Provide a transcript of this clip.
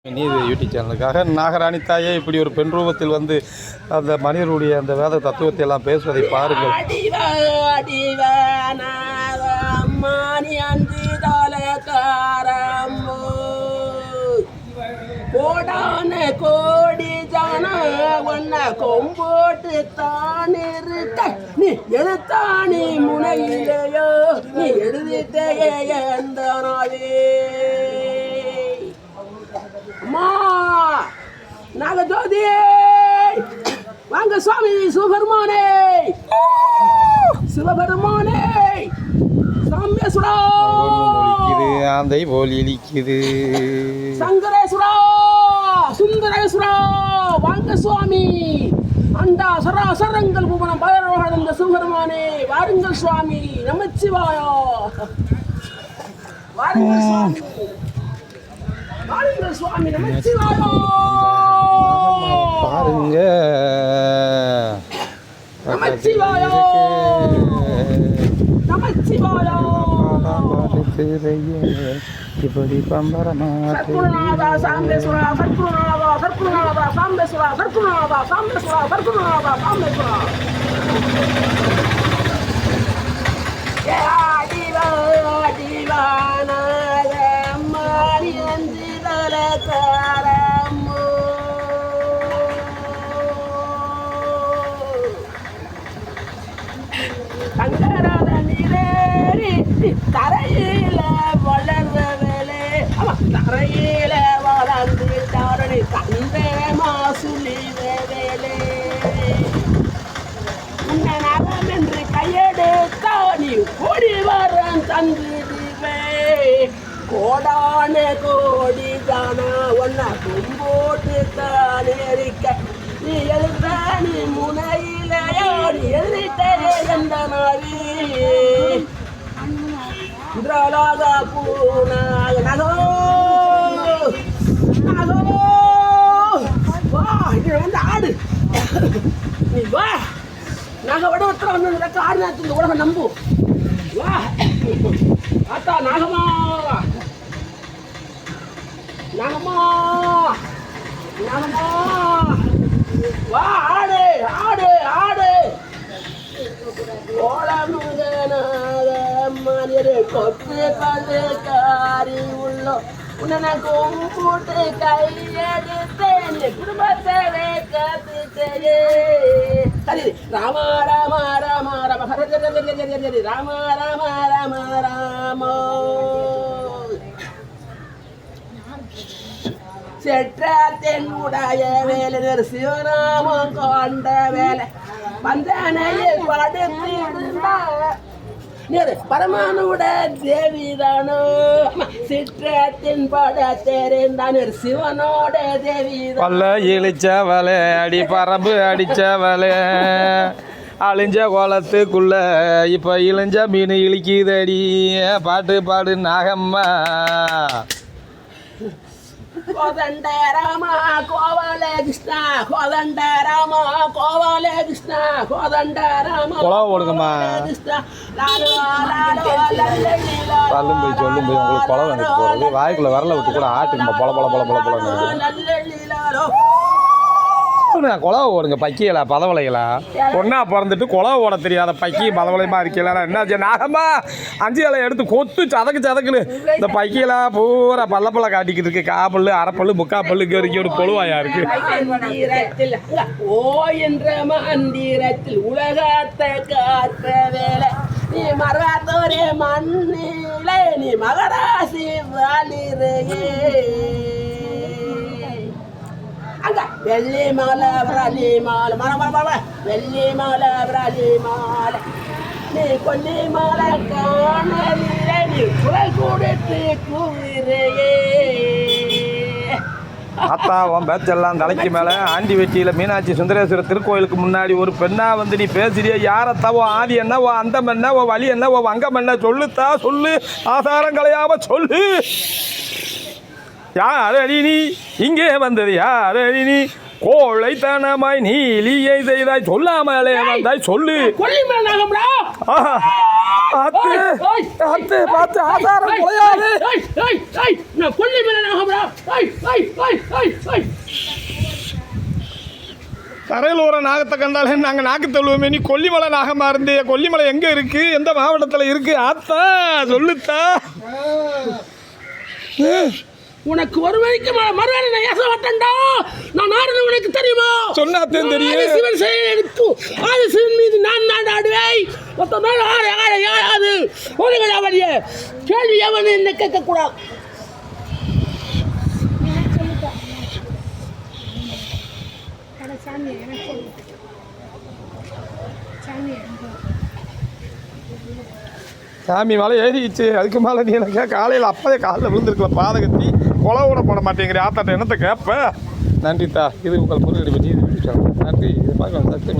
நீதி யூடியூப் சேனலுக்காக நாகராணி தாயே இப்படி ஒரு பெண் ரூபத்தில் வந்து அந்த மனிதருடைய அந்த வேத தத்துவத்தை எல்லாம் பேசுவதை பாருங்கள். கோடான கோடி ஜன ஒன்ன கொம்போட்டு தான் இருக்க நீ எழுத்தாணி முனையிலேயோ நீ எழுதிட்டே எந்த நாளே அம்மா நாகஜோதி வாங்க சுவாமி சிவபெருமானே சிவபெருமானே சாம்பேசுரா ஆந்தை போல் இழிக்குது சங்கரேசுரா சுந்தரேசுரா வாங்க சுவாமி அண்டா சராசரங்கள் புவனம் பலரோகந்த சிவபெருமானே வாருங்கள் சுவாமி நமச்சிவாயா வாருங்கள் சுவாமி வாருங்கள் சுவாமி நமச்சிவாயா பாருங்க நமச்சிவாயா நமச்சிவாயா இப்படி பம்பரமா சத்குருநாதா சாம்பேசுரா சத்குருநாதா சத்குருநாதா சாம்பேசுரா சத்குருநாதா சாம்பேசுரா சத்குருநாதா சாம்பேசுரா ஏ ஆடிவா ஆடிவானாக மாறி அஞ்சிதல காரமோ சங்கராத நீரேறி தரையில வளர்வலே தரையில வளர்ந்து தாரணி தந்தை மாசுலி வேலே உன்னை நகம் என்று கையெடுத்தா நீ ஓடி வர தந்துடுவே கோடான கோடி தானா ஒன்னா கும்போட்டு தான் இருக்க நீ எழுத நீ முனையிலையோ நீ எழுதிட்டே எந்த நாவி இந்திரலாக பூனாக நகோ நகோ வா இது வந்து ஆடு நீ வா நாக வடவத்தில் வந்து ஆடு நேரத்தில் இந்த உலகம் நம்பு வா ஆத்தா நாகமா நாகமா நாகமா வா ஆடு ஆடு ஆடு ஓளமுகனாக கொத்து கண்டு காரி உள்ளோ உன்னை கும்பிட்டு கையெடுத்தேன் குடும்பத்தை கத்துட்டே சரி ராம ராம ராம ராம ஹரி ராம ராம ராம ராம செற்றத்தின் உடைய வேலை சிவநாமம் கொண்ட வேலை பந்தனையில் படுத்திருந்தா பரமானுட தேவிதானோ சிற்றத்தின் பட தெரிந்தான் சிவனோட தேவிதான் பல்ல இழிச்சவளே அடி பரம்பு அடிச்சவளே அழிஞ்ச கோலத்துக்குள்ள இப்ப இழிஞ்ச மீன் இழிக்குதடி பாட்டு பாடு நாகம்மா கோதண்ட ராமா கோவல கிருஷ்ணா கோதண்ட ராமா கோவல கிருஷ்ணா கோதண்ட ராமா குழாவை ஓடுங்கம்மா சொல்லும் போய் உங்களுக்கு குழவை எனக்கு போகிறது வாய்க்குள்ள வரல விட்டு கூட ஆட்டுங்கம்மா பொல பொல பொல பொல பொல குழவை ஓடுங்க பக்கியலா பதவளைகளா ஒன்றா பிறந்துட்டு குழவை ஓட தெரியாத பக்கி பதவளையமா இருக்கல என்னாச்சு நாகம்மா அஞ்சு இலை எடுத்து கொத்து சதக்கு சதக்குன்னு இந்த பக்கியெல்லாம் பூரா பல்ல காட்டிக்கிட்டு இருக்கு காப்பல்லு அரைப்பல்லு முக்காப்பல்லுக்கு வரைக்கும் ஒரு பொழுவாயா இருக்கு ஓ என்ற மந்திரத்தில் உலகத்தை காத்த வேலை நீ மரத்தோரே மண்ணிலே நீ மகராசி வாலிரையே அங்க வெள்ளி மாலை பிரலி மாலை மர வெள்ளி மாலை பிரலி மாலை நீ கொல்லி மாலை காணவில்லை நீ குரல் கொடுத்து கூறுறையே அத்தாவும் பேச்செல்லாம் தலைக்கு மேலே ஆண்டி வெட்டியில் மீனாட்சி சுந்தரேஸ்வரர் திருக்கோயிலுக்கு முன்னாடி ஒரு பெண்ணா வந்து நீ பேசுறிய யாரத்தாவோ ஆதி என்ன ஓ அந்தம் என்ன ஓ வழி என்ன ஓ வங்கம் என்ன சொல்லுத்தா சொல்லு ஆசாரம் கலையாம சொல்லு யார் அடி நீ இங்கே வந்தது யார் அடி நீ கோழைத்தனமாய் நீலியை செய்தாய் சொல்லாமலே வந்தாய் சொல்லு கொல்லி மேல ஆத்து ஆத்து பார்த்து ஆதாரம் குலையாது. நான் கொல்லிமலை நாகம்டா. தரையில் ஒரு நாகத்தை கண்டாலே நாங்கள் நாக்கு தள்ளுவோமே. நீ கொல்லிமலை நாகமா இருந்தே. கொல்லிமலை எங்கே இருக்கு, எந்த மாவட்டத்தில் இருக்கு? ஆத்தா சொல்லுத்தா. உனக்கு ஒரு வரைக்கும் மறுவேளை நான் ஏச மாட்டேன்டா. நான் ஆடுறது உனக்கு தெரியுமா? சொன்னாத்தேன் தெரியும். ஆதிசிவன் செயல் எடுத்து ஆதிசிவன் மீது நான் நாடாடுவேன். மொத்த நாள் ஆடாது ஒரு அவரிய கேள்வி எவனு என்ன கேட்கக்கூடாது. சாமி மலை ஏறிச்சு. அதுக்கு மேலே நீ எனக்கு காலையில் அப்போதே காலில் விழுந்துருக்கலாம். பாதை கட்டி கொலை விட போட மாட்டேங்கிற ஆத்தாட்ட என்னத்தை கேட்ப. நன்றித்தா. இது உங்கள் பொருள் பற்றி நன்றி. இது மாதிரி சக்தி